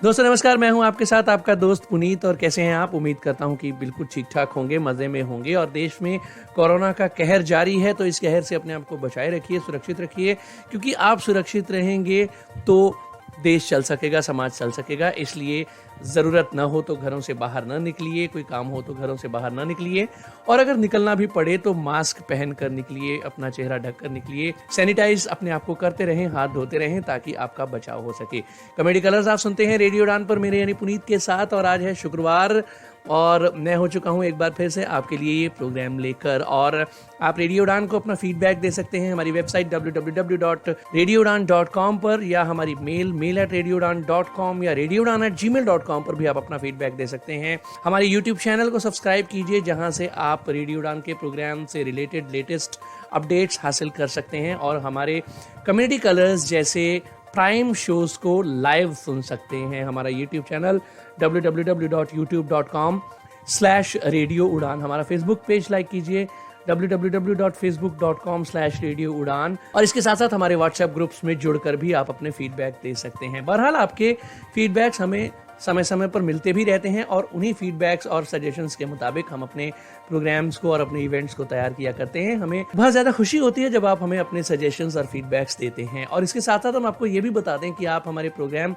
दोस्तों नमस्कार, मैं हूं आपके साथ आपका दोस्त पुनीत। और कैसे हैं आप? उम्मीद करता हूं कि बिल्कुल ठीक ठाक होंगे, मज़े में होंगे। और देश में कोरोना का कहर जारी है, तो इस कहर से अपने आप को बचाए रखिए, सुरक्षित रखिए, क्योंकि आप सुरक्षित रहेंगे तो देश चल सकेगा, समाज चल सकेगा। इसलिए ज़रूरत ना हो तो घरों से बाहर ना निकलिए, कोई काम हो तो घरों से बाहर ना निकलिए, और अगर निकलना भी पड़े तो मास्क पहन कर निकलिए, अपना चेहरा ढक कर निकलिए, सैनिटाइज अपने आप को करते रहें, हाथ धोते रहें, ताकि आपका बचाव हो सके। कॉमेडी कलर्स आप सुनते हैं रेडियो उड़ान पर, मेरे यानी पुनीत के साथ। और आज है शुक्रवार और मैं हो चुका हूं एक बार फिर से आपके लिए ये प्रोग्राम लेकर। और आप रेडियो उड़ान को अपना फीडबैक दे सकते हैं हमारी वेबसाइट www.radioudan.com पर, या हमारी mail@radioudan.com या radioudan@gmail.com पर भी आप अपना फीडबैक दे सकते हैं। हमारे यूट्यूब चैनल को सब्सक्राइब कीजिए, जहां से आप रेडियो उड़ान के प्रोग्राम से रिलेटेड लेटेस्ट अपडेट्स हासिल कर सकते हैं, और हमारे कम्युनिटी कलर्स जैसे प्राइम शोज को लाइव सुन सकते हैं। हमारा यूट्यूब चैनल www.youtube.com/रेडियो उड़ान, हमारा फेसबुक पेज लाइक कीजिए www.facebook.com/रेडियो उड़ान, और इसके साथ साथ हमारे व्हाट्सएप ग्रुप्स में जुड़कर भी आप अपने फीडबैक दे सकते हैं। बहरहाल आपके फीडबैक्स हमें समय समय पर मिलते भी रहते हैं, और उन्हीं फीडबैक्स और सजेशंस के मुताबिक हम अपने प्रोग्राम्स को और अपने इवेंट्स को तैयार किया करते हैं। हमें बहुत ज़्यादा खुशी होती है जब आप हमें अपने सजेशंस और फीडबैक्स देते हैं। और इसके साथ साथ हम आपको ये भी बता दें कि आप हमारे प्रोग्राम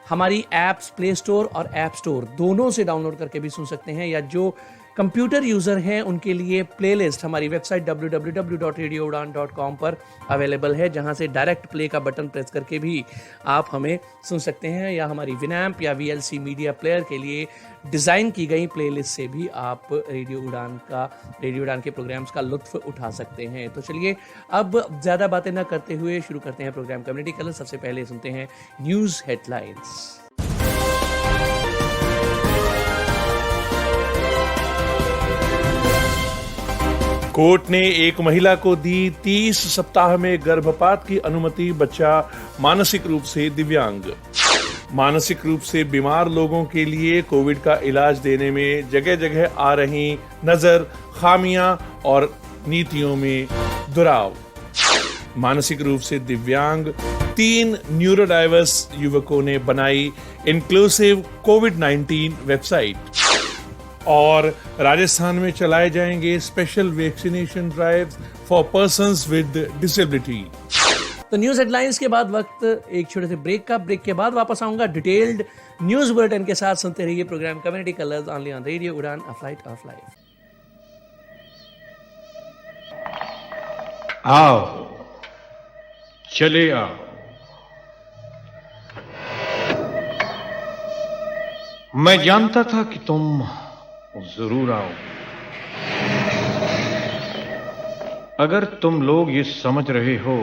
हमारी ऐप्स प्ले स्टोर और ऐप स्टोर दोनों से डाउनलोड करके भी सुन सकते हैं, या जो कंप्यूटर यूज़र हैं उनके लिए प्लेलिस्ट हमारी वेबसाइट www.radioudan.com पर अवेलेबल है, जहां से डायरेक्ट प्ले का बटन प्रेस करके भी आप हमें सुन सकते हैं, या हमारी विनैम्प या VLC मीडिया प्लेयर के लिए डिज़ाइन की गई प्लेलिस्ट से भी आप रेडियो उड़ान के प्रोग्राम्स का लुत्फ उठा सकते हैं। तो चलिए अब ज़्यादा बातें ना करते हुए शुरू करते हैं प्रोग्राम कम्युनिटी कलर। सबसे पहले सुनते हैं न्यूज़ हेडलाइंस। कोर्ट ने एक महिला को दी 30 सप्ताह में गर्भपात की अनुमति, बच्चा मानसिक रूप से दिव्यांग। मानसिक रूप से बीमार लोगों के लिए कोविड का इलाज देने में जगह जगह आ रही नजर खामियां और नीतियों में दुराव। मानसिक रूप से दिव्यांग 3 न्यूरोडाइवर्स युवकों ने बनाई इंक्लूसिव कोविड-19 वेबसाइट। और राजस्थान में चलाए जाएंगे special vaccination drives for persons with disability. तो न्यूज हेडलाइंस के बाद वक्त एक छोटे से ब्रेक का। ब्रेक के बाद वापस आऊंगा डिटेल्ड न्यूज बुलेटिन के साथ। सुनते रहिए programme community colours only on radio Udan, a flight of life. आओ चले आओ, मैं जानता था कि तुम जरूर आओ। अगर तुम लोग ये समझ रहे हो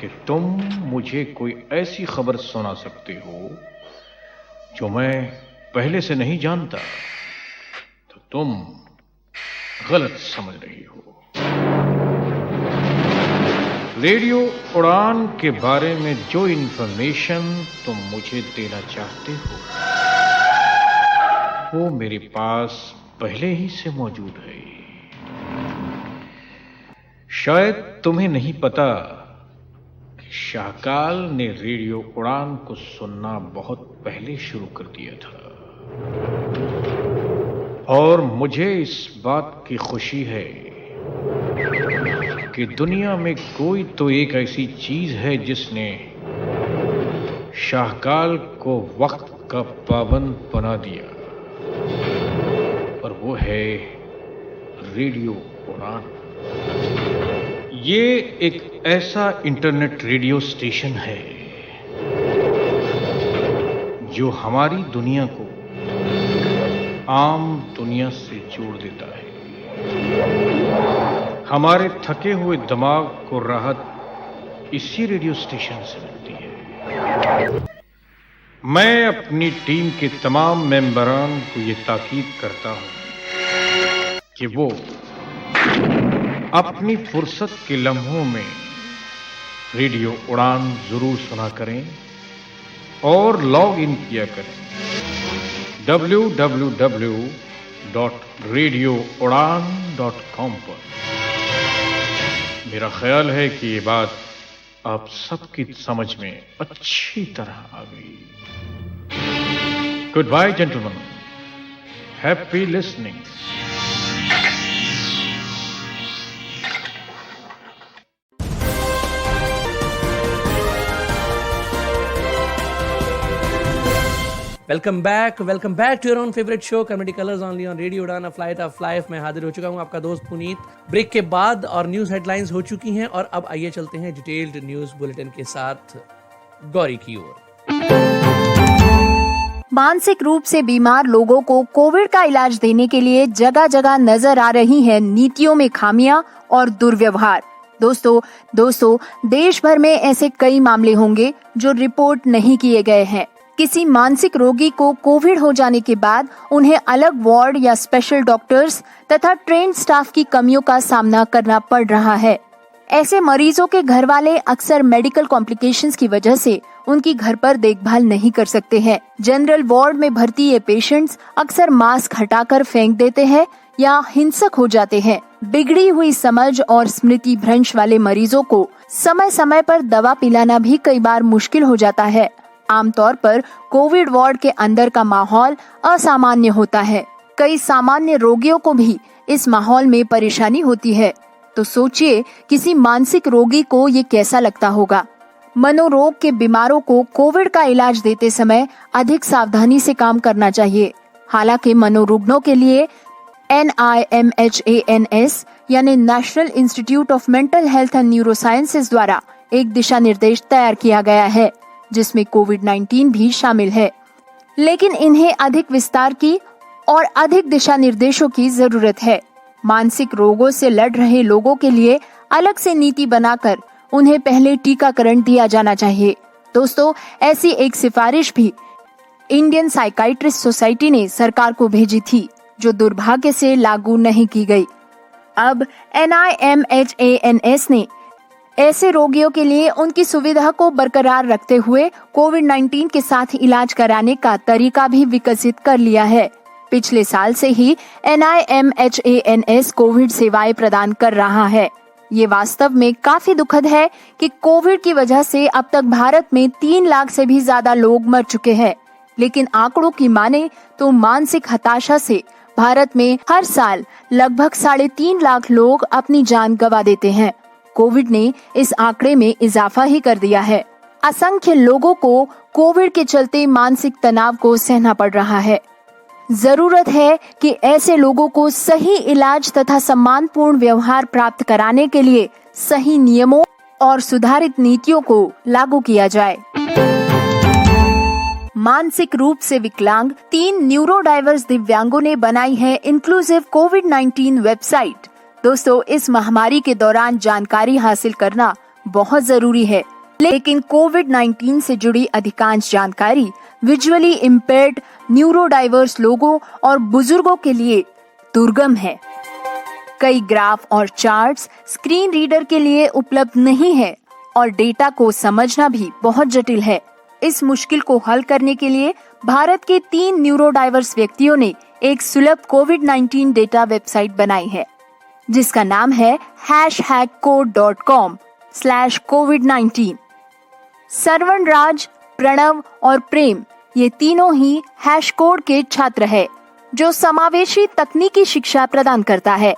कि तुम मुझे कोई ऐसी खबर सुना सकते हो जो मैं पहले से नहीं जानता, तो तुम गलत समझ रही हो। रेडियो उड़ान के बारे में जो इंफॉर्मेशन तुम मुझे देना चाहते हो वो मेरे पास पहले ही से मौजूद है। शायद तुम्हें नहीं पता कि शाहकाल ने रेडियो उड़ान को सुनना बहुत पहले शुरू कर दिया था, और मुझे इस बात की खुशी है कि दुनिया में कोई तो एक ऐसी चीज है जिसने शाहकाल को वक्त का पाबंद बना दिया, और वो है रेडियो उड़ान। ये एक ऐसा इंटरनेट रेडियो स्टेशन है जो हमारी दुनिया को आम दुनिया से जोड़ देता है। हमारे थके हुए दिमाग को राहत इसी रेडियो स्टेशन से मिलती है। मैं अपनी टीम के तमाम मेंबरान को ये ताकीद करता हूं कि वो अपनी फुर्सत के लम्हों में रेडियो उड़ान जरूर सुना करें और लॉग इन किया करें www.radioudan.com पर। मेरा ख्याल है कि ये बात आप सबकी समझ में अच्छी तरह आ गई। Goodbye, gentlemen. Happy listening. Welcome back to your own favourite show comedy colours only on radio Udan flight of life में हाजिर हो चुका हूं आपका दोस्त पुनीत। ब्रेक के बाद और न्यूज हेडलाइंस हो चुकी हैं और अब आइए चलते हैं डिटेल्ड न्यूज बुलेटिन के साथ गौरी की ओर। मानसिक रूप से बीमार लोगों को कोविड का इलाज देने के लिए जगह जगह नजर आ रही है नीतियों में खामियां और दुर्व्यवहार। दोस्तों देश भर में ऐसे कई मामले होंगे जो रिपोर्ट नहीं किए गए हैं। किसी मानसिक रोगी को कोविड हो जाने के बाद उन्हें अलग वार्ड या स्पेशल डॉक्टर्स तथा ट्रेन्ड स्टाफ की कमियों का सामना करना पड़ रहा है। ऐसे मरीजों के घर वाले अक्सर मेडिकल कॉम्प्लिकेशंस की वजह से उनकी घर पर देखभाल नहीं कर सकते हैं। जनरल वार्ड में भर्ती ये पेशेंट्स अक्सर मास्क हटाकर फेंक देते हैं या हिंसक हो जाते हैं। बिगड़ी हुई समझ और स्मृति भ्रंश वाले मरीजों को समय समय पर दवा पिलाना भी कई बार मुश्किल हो जाता है। आमतौर पर कोविड वार्ड के अंदर का माहौल असामान्य होता है। कई सामान्य रोगियों को भी इस माहौल में परेशानी होती है। तो सोचिए किसी मानसिक रोगी को ये कैसा लगता होगा। मनोरोग के बीमारों को कोविड का इलाज देते समय अधिक सावधानी से काम करना चाहिए। हालांकि मनोरुग्णों के लिए NIMHANS यानी national institute of mental health and neurosciences द्वारा एक दिशा निर्देश तैयार किया गया है जिसमें कोविड-19 भी शामिल है, लेकिन इन्हें अधिक विस्तार की और अधिक दिशा निर्देशों की जरूरत है। मानसिक रोगों से लड़ रहे लोगों के लिए अलग से नीति बनाकर उन्हें पहले टीकाकरण दिया जाना चाहिए। दोस्तों, ऐसी एक सिफारिश भी इंडियन साइकाइट्रिस्ट सोसाइटी ने सरकार को भेजी थी, जो दुर्भाग्य से लागू नहीं की गई। अब NIMHANS ने ऐसे रोगियों के लिए उनकी सुविधा को बरकरार रखते हुए कोविड-19 के साथ इलाज कराने का तरीका भी विकसित कर लिया है। पिछले साल से ही NIMHANS कोविड सेवाएं प्रदान कर रहा है। ये वास्तव में काफी दुखद है कि कोविड की वजह से अब तक भारत में 3 लाख से भी ज्यादा लोग मर चुके हैं, लेकिन आंकड़ों की माने तो मानसिक हताशा से भारत में हर साल लगभग 3.5 लाख लोग अपनी जान गंवा देते हैं। कोविड ने इस आंकड़े में इजाफा ही कर दिया है। असंख्य लोगों को कोविड के चलते मानसिक तनाव को सहना पड़ रहा है। जरूरत है कि ऐसे लोगों को सही इलाज तथा सम्मानपूर्ण व्यवहार प्राप्त कराने के लिए सही नियमों और सुधारित नीतियों को लागू किया जाए। मानसिक रूप से विकलांग 3 न्यूरोडाइवर्स दिव्यांगों ने बनाई है इंक्लूसिव कोविड-19 वेबसाइट। दोस्तों, इस महामारी के दौरान जानकारी हासिल करना बहुत जरूरी है, लेकिन कोविड-19 से जुड़ी अधिकांश जानकारी विजुअली इम्पेयर्ड न्यूरोडाइवर्स लोगों और बुजुर्गों के लिए दुर्गम है। कई ग्राफ और चार्ट्स स्क्रीन रीडर के लिए उपलब्ध नहीं है और डेटा को समझना भी बहुत जटिल है। इस मुश्किल को हल करने के लिए भारत के 3 न्यूरोडाइवर्स व्यक्तियों ने एक सुलभ कोविड-19 डेटा वेबसाइट बनाई है, जिसका नाम है #hackcode.com/covid19। सरवण राज, प्रणव और प्रेम ये तीनों ही हैशकोड के छात्र हैं, जो समावेशी तकनीकी शिक्षा प्रदान करता है।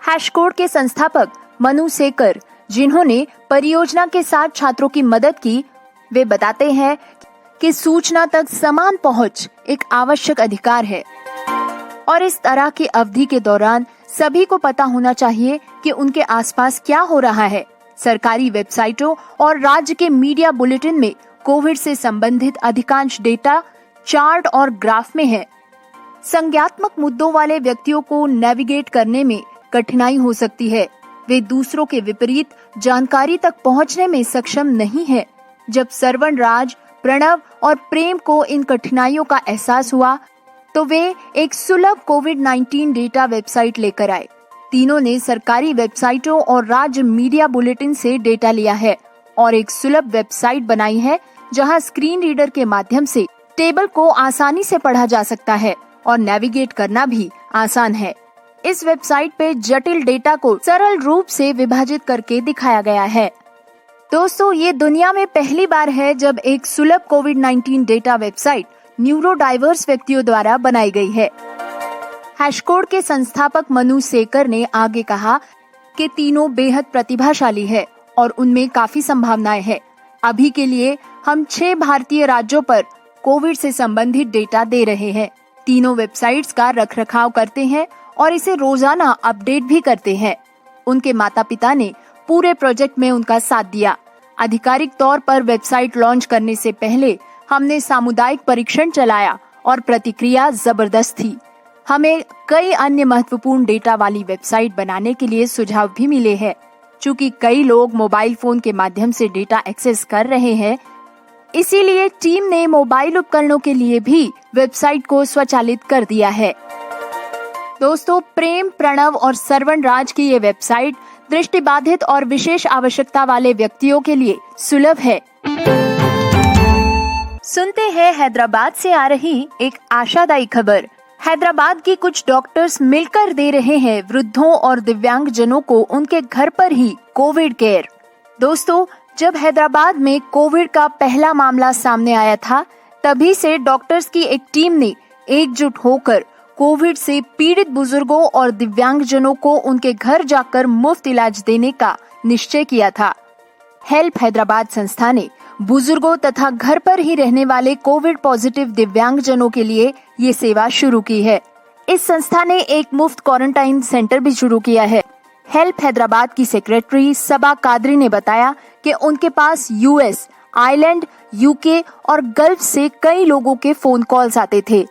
हैशकोड के संस्थापक मनु सेकर, जिन्होंने परियोजना के साथ छात्रों की मदद की, वे बताते हैं कि सूचना तक समान पहुंच एक आवश्यक अधिकार है और इस तरह की अवधि के दौरान सभी को पता होना चाहिए कि उनके आसपास क्या हो रहा है। सरकारी वेबसाइटों और राज्य के मीडिया बुलेटिन में कोविड से संबंधित अधिकांश डेटा चार्ट और ग्राफ में है। संज्ञात्मक मुद्दों वाले व्यक्तियों को नेविगेट करने में कठिनाई हो सकती है। वे दूसरों के विपरीत जानकारी तक पहुंचने में सक्षम नहीं है। जब सरवण राज, प्रणव और प्रेम को इन कठिनाइयों का एहसास हुआ, तो वे एक सुलभ कोविड-19 डेटा वेबसाइट लेकर आए। तीनों ने सरकारी वेबसाइटों और राज्य मीडिया बुलेटिन से डेटा लिया है और एक सुलभ वेबसाइट बनाई है, जहां स्क्रीन रीडर के माध्यम से टेबल को आसानी से पढ़ा जा सकता है और नेविगेट करना भी आसान है। इस वेबसाइट पे जटिल डेटा को सरल रूप से विभाजित करके दिखाया गया है। दोस्तों, ये दुनिया में पहली बार है जब एक सुलभ कोविड-19 डेटा वेबसाइट न्यूरो डाइवर्स व्यक्तियों द्वारा बनाई गई है। हैशकोड के संस्थापक मनु सेकर ने आगे कहा कि तीनों बेहद प्रतिभाशाली है और उनमें काफी संभावनाएं हैं। अभी के लिए हम 6 भारतीय राज्यों पर कोविड से संबंधित डेटा दे रहे हैं। तीनों वेबसाइट्स का रखरखाव करते हैं और इसे रोजाना अपडेट भी करते हैं। उनके माता पिता ने पूरे प्रोजेक्ट में उनका साथ दिया। आधिकारिक तौर पर वेबसाइट लॉन्च करने से पहले हमने सामुदायिक परीक्षण चलाया और प्रतिक्रिया जबरदस्त थी। हमें कई अन्य महत्वपूर्ण डेटा वाली वेबसाइट बनाने के लिए सुझाव भी मिले हैं। चूंकि कई लोग मोबाइल फोन के माध्यम से डेटा एक्सेस कर रहे हैं, इसीलिए टीम ने मोबाइल उपकरणों के लिए भी वेबसाइट को स्वचालित कर दिया है। दोस्तों, प्रेम, प्रणव और सरवण राज की ये वेबसाइट दृष्टिबाधित और विशेष आवश्यकता वाले व्यक्तियों के लिए सुलभ है। सुनते हैं हैदराबाद से आ रही एक आशादायी खबर। हैदराबाद की कुछ डॉक्टर्स मिलकर दे रहे हैं वृद्धों और दिव्यांग जनों को उनके घर पर ही कोविड केयर। दोस्तों, जब हैदराबाद में कोविड का पहला मामला सामने आया था, तभी से डॉक्टर्स की एक टीम ने एकजुट होकर कोविड से पीड़ित बुजुर्गों और दिव्यांग जनों को उनके घर जाकर मुफ्त इलाज देने का निश्चय किया था। हेल्प हैदराबाद संस्था ने बुजुर्गों तथा घर पर ही रहने वाले कोविड पॉजिटिव दिव्यांग जनों के लिए ये सेवा शुरू की है। इस संस्था ने एक मुफ्त क्वारंटाइन सेंटर भी शुरू किया है। हेल्प हैदराबाद की सेक्रेटरी सबा कादरी ने बताया कि उनके पास यूएस, आयरलैंड, यूके और गल्फ से कई लोगों के फोन कॉल्स आते थे।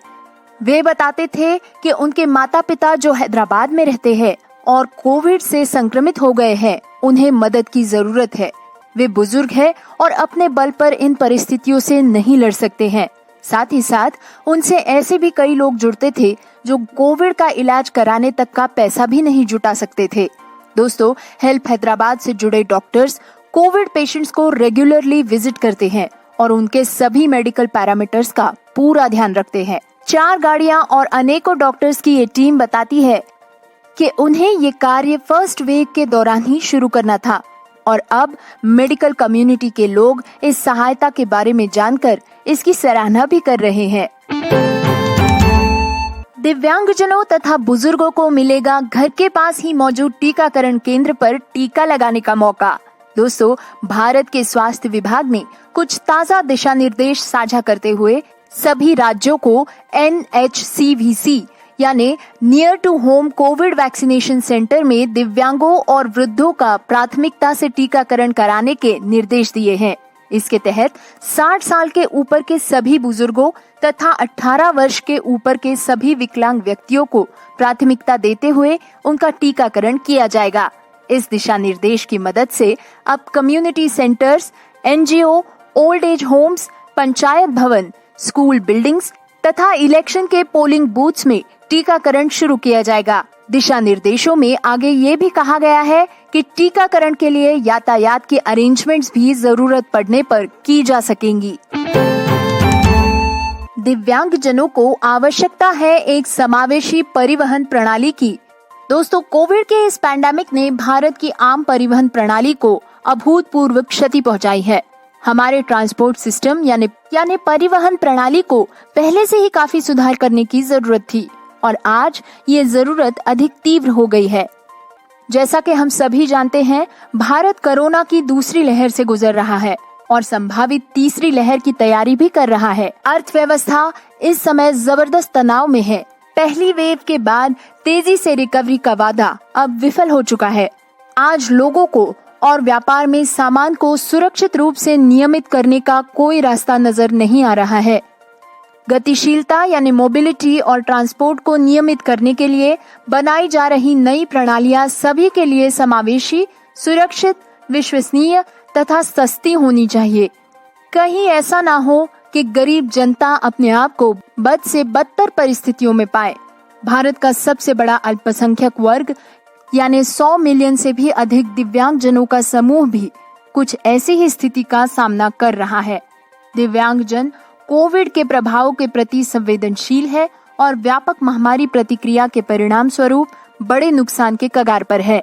वे बताते थे कि उनके माता पिता जो हैदराबाद में रहते हैं और कोविड से संक्रमित हो गए हैं, उन्हें मदद की जरूरत है। वे बुजुर्ग हैं और अपने बल पर इन परिस्थितियों से नहीं लड़ सकते हैं। साथ ही साथ उनसे ऐसे भी कई लोग जुड़ते थे जो कोविड का इलाज कराने तक का पैसा भी नहीं जुटा सकते थे। दोस्तों, हेल्प हैदराबाद से जुड़े डॉक्टर्स कोविड पेशेंट्स को रेगुलरली विजिट करते हैं और उनके सभी मेडिकल पैरामीटर्स का पूरा ध्यान रखते हैं। 4 गाड़ियां और अनेकों डॉक्टर्स की ये टीम बताती है कि उन्हें ये कार्य फर्स्ट वेव के दौरान ही शुरू करना था और अब मेडिकल कम्युनिटी के लोग इस सहायता के बारे में जानकर इसकी सराहना भी कर रहे हैं। दिव्यांगजनों तथा बुजुर्गों को मिलेगा घर के पास ही मौजूद टीकाकरण केंद्र पर टीका लगाने का मौका। दोस्तों, भारत के स्वास्थ्य विभाग ने कुछ ताज़ा दिशा निर्देश साझा करते हुए सभी राज्यों को NHCVC यानी near to home Covid vaccination centre में दिव्यांगों और वृद्धों का प्राथमिकता से टीकाकरण कराने के निर्देश दिए हैं। इसके तहत 60 साल के ऊपर के सभी बुजुर्गों तथा 18 वर्ष के ऊपर के सभी विकलांग व्यक्तियों को प्राथमिकता देते हुए उनका टीकाकरण किया जाएगा। इस दिशा निर्देश की मदद से अब community centres, NGO, old age homes, panchayat भवन, स्कूल बिल्डिंग्स तथा इलेक्शन के पोलिंग बूथ्स में टीकाकरण शुरू किया जाएगा। दिशा निर्देशों में आगे ये भी कहा गया है कि टीकाकरण के लिए यातायात के अरेंजमेंट्स भी जरूरत पड़ने पर की जा सकेंगी। दिव्यांगजनों को आवश्यकता है एक समावेशी परिवहन प्रणाली की। दोस्तों, कोविड के इस पैंडेमिक ने भारत की आम परिवहन प्रणाली को अभूतपूर्व क्षति पहुंचाई है। हमारे ट्रांसपोर्ट सिस्टम यानी परिवहन प्रणाली को पहले से ही काफी सुधार करने की जरूरत थी और आज ये जरूरत अधिक तीव्र हो गई है। जैसा कि हम सभी जानते हैं, भारत कोरोना की दूसरी लहर से गुजर रहा है और संभावित तीसरी लहर की तैयारी भी कर रहा है। अर्थव्यवस्था इस समय जबरदस्त तनाव में है। पहली वेव के बाद तेजी से रिकवरी का वादा अब विफल हो चुका है। आज लोगों को और व्यापार में सामान को सुरक्षित रूप से नियमित करने का कोई रास्ता नजर नहीं आ रहा है। गतिशीलता यानी मोबिलिटी और ट्रांसपोर्ट को नियमित करने के लिए बनाई जा रही नई प्रणालियां सभी के लिए समावेशी, सुरक्षित, विश्वसनीय तथा सस्ती होनी चाहिए। कहीं ऐसा ना हो कि गरीब जनता अपने आप को बद से बदतर परिस्थितियों में पाए। भारत का सबसे बड़ा अल्पसंख्यक वर्ग यानी 100 मिलियन से भी अधिक दिव्यांग जनों का समूह भी कुछ ऐसी ही स्थिति का सामना कर रहा है। दिव्यांग जन कोविड के प्रभावों के प्रति संवेदनशील है और व्यापक महामारी प्रतिक्रिया के परिणाम स्वरूप बड़े नुकसान के कगार पर है।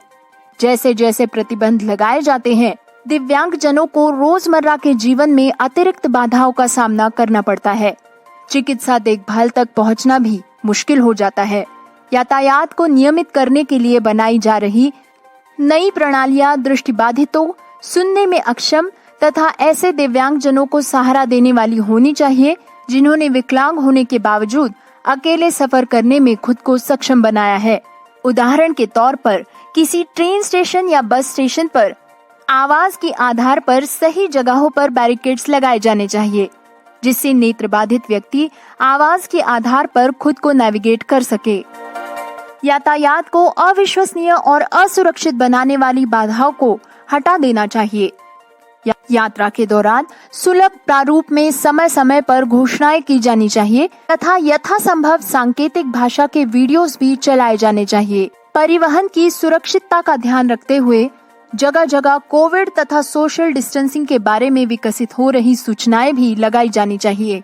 जैसे जैसे प्रतिबंध लगाए जाते हैं, दिव्यांग जनों को रोजमर्रा के जीवन में अतिरिक्त बाधाओं का सामना करना पड़ता है। चिकित्सा देखभाल तक पहुंचना भी मुश्किल हो जाता है। यातायात को नियमित करने के लिए बनाई जा रही नई प्रणालियां दृष्टिबाधितों, सुनने में अक्षम तथा ऐसे दिव्यांगजनों को सहारा देने वाली होनी चाहिए जिन्होंने विकलांग होने के बावजूद अकेले सफर करने में खुद को सक्षम बनाया है। उदाहरण के तौर पर किसी ट्रेन स्टेशन या बस स्टेशन पर आवाज के आधार पर सही जगहों पर बैरिकेड्स लगाए जाने चाहिए, जिससे नेत्र बाधित व्यक्ति आवाज के आधार पर खुद को नेविगेट कर सके। यातायात को अविश्वसनीय और असुरक्षित बनाने वाली बाधाओं को हटा देना चाहिए। यात्रा के दौरान सुलभ प्रारूप में समय समय पर घोषणाएं की जानी चाहिए तथा यथासंभव सांकेतिक भाषा के वीडियोस भी चलाए जाने चाहिए। परिवहन की सुरक्षितता का ध्यान रखते हुए जगह जगह कोविड तथा सोशल डिस्टेंसिंग के बारे में विकसित हो रही सूचनाएं भी लगाई जानी चाहिए।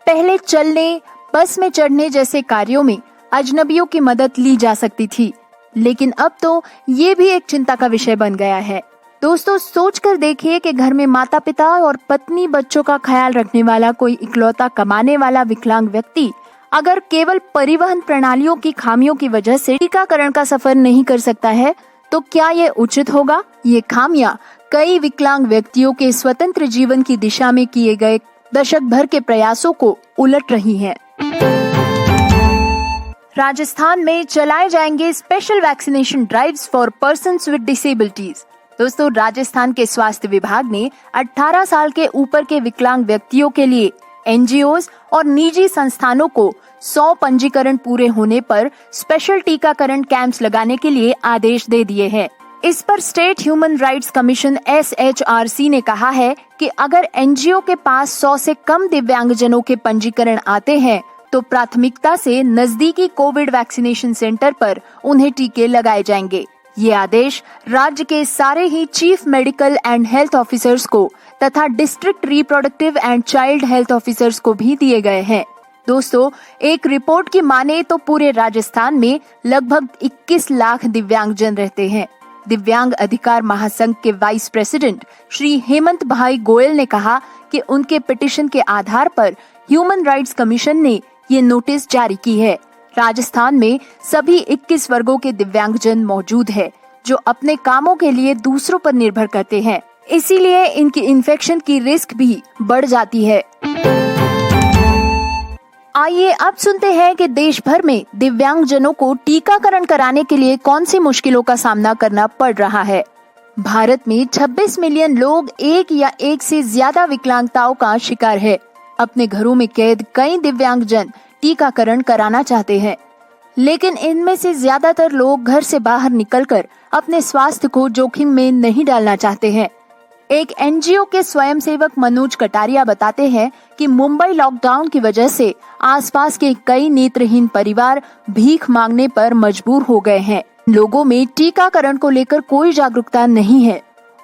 पहले चलने, बस में चढ़ने जैसे कार्यों में अजनबियों की मदद ली जा सकती थी, लेकिन अब तो ये भी एक चिंता का विषय बन गया है। दोस्तों, सोचकर देखिए कि घर में माता पिता और पत्नी बच्चों का ख्याल रखने वाला कोई इकलौता कमाने वाला विकलांग व्यक्ति अगर केवल परिवहन प्रणालियों की खामियों की वजह से टीकाकरण का सफर नहीं कर सकता है, तो क्या ये उचित होगा? ये खामियां कई विकलांग व्यक्तियों के स्वतंत्र जीवन की दिशा में किए गए दशक भर के प्रयासों को उलट रही हैं। राजस्थान में चलाए जाएंगे special vaccination drives for persons with disabilities. दोस्तों, राजस्थान के स्वास्थ्य विभाग ने 18 साल के ऊपर के विकलांग व्यक्तियों के लिए एनजीओज और निजी संस्थानों को 100 पंजीकरण पूरे होने पर स्पेशल टीकाकरण कैंप्स लगाने के लिए आदेश दे दिए हैं। इस पर state human rights commission SHRC ने कहा है कि अगर एनजीओ के पास 100 से कम दिव्यांगजनों के पंजीकरण आते हैं तो प्राथमिकता से नजदीकी कोविड वैक्सीनेशन सेंटर पर उन्हें टीके लगाए जाएंगे। ये आदेश राज्य के सारे ही chief medical and health officers को तथा district reproductive and child health officers को भी दिए गए हैं। दोस्तों, एक रिपोर्ट की माने तो पूरे राजस्थान में लगभग 21 लाख दिव्यांगजन रहते हैं। दिव्यांग अधिकार महासंघ के वाइस प्रेसिडेंट श्री हेमंत भाई गोयल ने कहा कि उनके पिटीशन के आधार पर ह्यूमन राइट्स कमीशन ने ये नोटिस जारी की है। राजस्थान में सभी 21 वर्गों के दिव्यांगजन मौजूद है जो अपने कामों के लिए दूसरों पर निर्भर करते हैं, इसीलिए इनकी इन्फेक्शन की रिस्क भी बढ़ जाती है। आइए अब सुनते हैं कि देश भर में दिव्यांगजनों को टीकाकरण कराने के लिए कौन सी मुश्किलों का सामना करना पड़ रहा है। भारत में 26 मिलियन लोग एक या एक से ज्यादा विकलांगताओं का शिकार है। अपने घरों में कैद कई दिव्यांगजन टीकाकरण कराना चाहते हैं, लेकिन इनमें से ज्यादातर लोग घर से बाहर निकलकर अपने स्वास्थ्य को जोखिम में नहीं डालना चाहते हैं। एक एनजीओ के स्वयंसेवक मनोज कटारिया बताते हैं कि मुंबई लॉकडाउन की वजह से आसपास के कई नेत्रहीन परिवार भीख मांगने पर मजबूर हो गए हैं। लोगों में टीकाकरण को लेकर कोई जागरूकता नहीं है।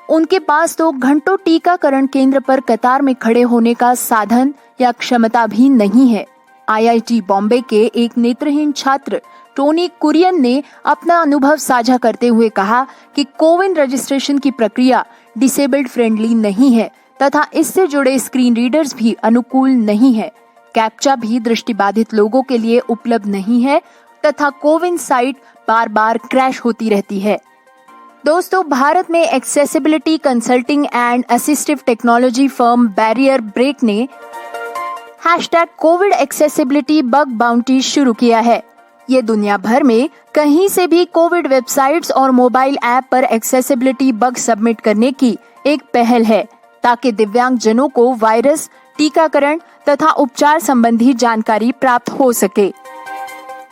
उनके पास तो घंटों टीकाकरण केंद्र पर कतार में खड़े होने का साधन या क्षमता भी नहीं है। IIT बॉम्बे के एक नेत्रहीन छात्र टोनी कुरियन ने अपना अनुभव साझा करते हुए कहा कि कोविन रजिस्ट्रेशन की प्रक्रिया डिसेबल्ड फ्रेंडली नहीं है तथा इससे जुड़े स्क्रीन रीडर्स भी अनुकूल नहीं है। कैप्चा भी दृष्टिबाधित लोगों के लिए उपलब्ध नहीं है तथा कोविन साइट बार बार क्रैश होती रहती है। दोस्तों, भारत में accessibility consulting and assistive technology firm barrier break ने #कोविड एक्सेसिबिलिटी बग बाउंटी शुरू किया है। ये दुनिया भर में कहीं से भी कोविड वेबसाइट्स और मोबाइल ऐप पर एक्सेसिबिलिटी बग सबमिट करने की एक पहल है ताकि दिव्यांगजनों को वायरस, टीकाकरण तथा उपचार संबंधी जानकारी प्राप्त हो सके।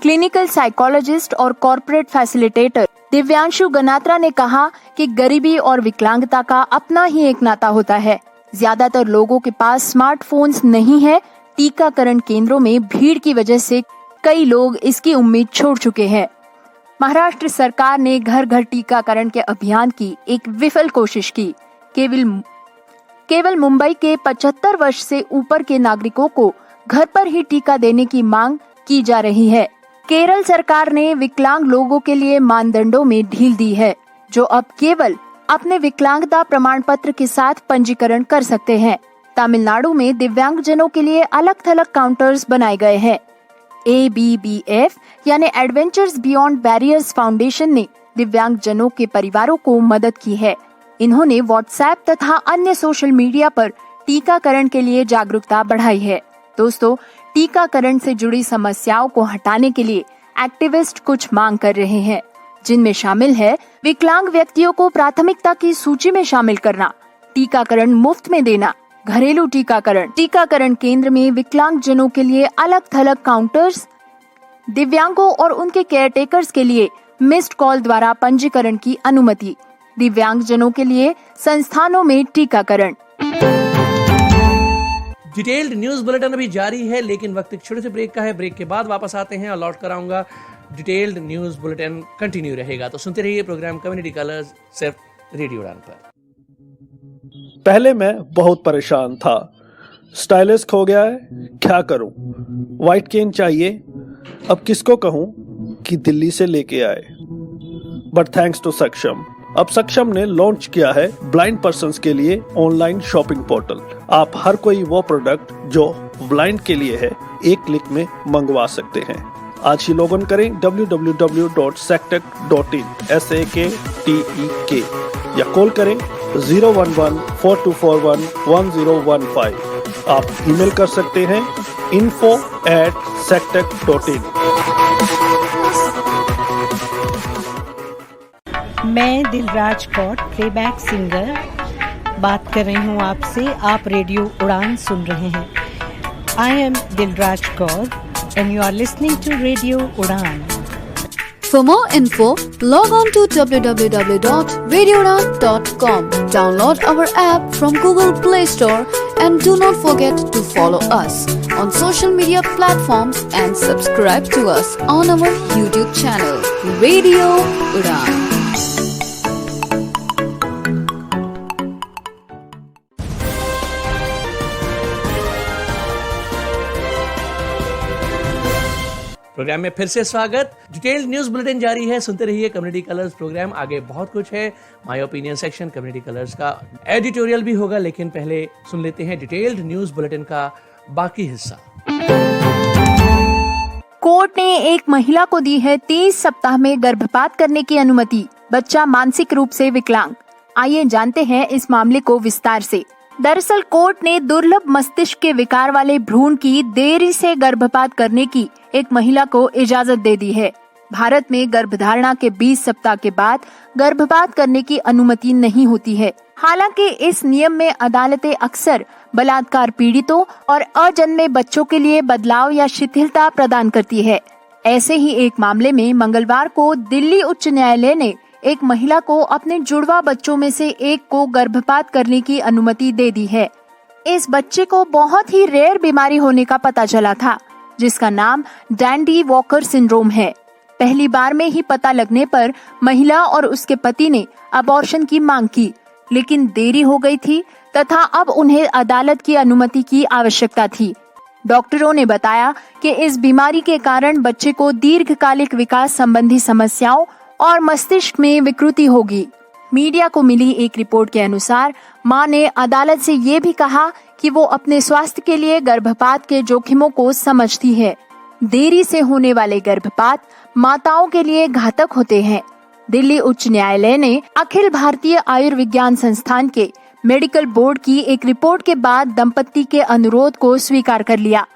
क्लिनिकल साइकोलॉजिस्ट और कॉर्पोरेट फैसिलिटेटर दिव्यांशु गनात्रा ने कहा कि गरीबी और विकलांगता का अपना ही एक नाता होता है। ज्यादातर लोगों के पास स्मार्टफोन्स नहीं है। टीकाकरण केंद्रों में भीड़ की वजह से कई लोग इसकी उम्मीद छोड़ चुके हैं। महाराष्ट्र सरकार ने घर घर टीकाकरण के अभियान की एक विफल कोशिश की। केवल मुंबई के 75 वर्ष से ऊपर के नागरिकों को घर पर ही टीका देने की मांग की जा रही है। केरल सरकार ने विकलांग लोगों के लिए मानदंडों में ढील दी है, जो अब केवल अपने विकलांगता प्रमाण पत्र के साथ पंजीकरण कर सकते हैं। तमिलनाडु में दिव्यांगजनों के लिए अलग थलग काउंटर्स बनाए गए हैं। ABBF यानी एडवेंचर्स बियॉन्ड बैरियर्स फाउंडेशन ने दिव्यांगजनों के परिवारों को मदद की है। इन्होंने व्हाट्सएप तथा अन्य सोशल मीडिया पर टीकाकरण के लिए जागरूकता बढ़ाई है। दोस्तों, टीकाकरण से जुड़ी समस्याओं को हटाने के लिए एक्टिविस्ट कुछ मांग कर रहे हैं, जिनमें शामिल है विकलांग व्यक्तियों को प्राथमिकता की सूची में शामिल करना, टीकाकरण मुफ्त में देना, घरेलू टीकाकरण केंद्र में विकलांग जनों के लिए अलग थलग काउंटर्स, दिव्यांगों और उनके केयरटेकर्स के लिए मिस्ड कॉल द्वारा पंजीकरण की अनुमति, दिव्यांग जनों के लिए संस्थानों में टीकाकरण। डिटेल्ड न्यूज बुलेटिन अभी जारी है, लेकिन वक्त एक छोटे से ब्रेक का है। ब्रेक के बाद वापस आते हैं और लौट कर आऊंगा। डिटेल्ड न्यूज बुलेटिन कंटिन्यू रहेगा, तो सुनते रहिए प्रोग्राम कम्युनिटी कलर्स सिर्फ रेडियो उड़ान पर। पहले मैं बहुत परेशान था, स्टाइलिश खो गया है, क्या करूं? व्हाइट केन चाहिए, अब किसको कहूं कि दिल्ली से लेके आए। बट थैंक्स टू सक्षम, अब सक्षम ने लॉन्च किया है ब्लाइंड पर्सन्स के लिए ऑनलाइन शॉपिंग पोर्टल। आप हर कोई वो प्रोडक्ट जो ब्लाइंड के लिए है एक क्लिक में मंगवा सकते हैं। आज ही लॉग इन करें www.saktek.in SAKTEK या कॉल करें 011-4241-1015। आप ईमेल कर सकते हैं info@saktek.in। मैं दिलराज कौर, प्लेबैक सिंगर, बात कर रही हूँ आपसे। आप रेडियो उड़ान सुन रहे हैं। I am Dilraj Kaur and you are listening to Radio Udan. For more info, log on to www.radioudan.com. Download our app from Google Play Store and do not forget to follow us on social media platforms and subscribe to us on our YouTube channel, Radio Udan. Programme में फिर से स्वागत। Detailed news bulletin जारी है, सुनते रहिए community colours programme. आगे बहुत कुछ है, my opinion section, community colours का एडिटोरियल भी होगा, लेकिन पहले सुन लेते हैं डिटेल्ड न्यूज बुलेटिन का बाकी हिस्सा। कोर्ट ने एक महिला को दी है 30 सप्ताह में गर्भपात करने की अनुमति, बच्चा मानसिक रूप से विकलांग। आइए जानते हैं इस मामले को विस्तार से। दरअसल कोर्ट ने दुर्लभ मस्तिष्क के विकार वाले भ्रूण की देरी से गर्भपात करने की एक महिला को इजाजत दे दी है। भारत में गर्भधारणा के 20 सप्ताह के बाद गर्भपात करने की अनुमति नहीं होती है। हालांकि इस नियम में अदालतें अक्सर बलात्कार पीड़ितों और अजन्मे बच्चों के लिए बदलाव या शिथिलता प्रदान करती है। ऐसे ही एक मामले में मंगलवार को दिल्ली उच्च न्यायालय ने एक महिला को अपने जुड़वा बच्चों में से एक को गर्भपात करने की अनुमति दे दी है। इस बच्चे को बहुत ही रेयर बीमारी होने का पता चला था, जिसका नाम डैंडी वॉकर सिंड्रोम है। पहली बार में ही पता लगने पर महिला और उसके पति ने अबॉर्शन की मांग की, लेकिन देरी हो गई थी तथा अब उन्हें अदालत की अनुमति की आवश्यकता थी। डॉक्टरों ने बताया कि इस बीमारी के कारण बच्चे को दीर्घकालिक विकास संबंधी समस्याओं और मस्तिष्क में विकृति होगी। मीडिया को मिली एक रिपोर्ट के अनुसार मां ने अदालत से ये भी कहा कि वो अपने स्वास्थ्य के लिए गर्भपात के जोखिमों को समझती है। देरी से होने वाले गर्भपात माताओं के लिए घातक होते हैं। दिल्ली उच्च न्यायालय ने अखिल भारतीय आयुर्विज्ञान संस्थान के मेडिकल बोर्ड की एक रिपोर्ट के बाद दंपति के अनुरोध को स्वीकार कर लिया।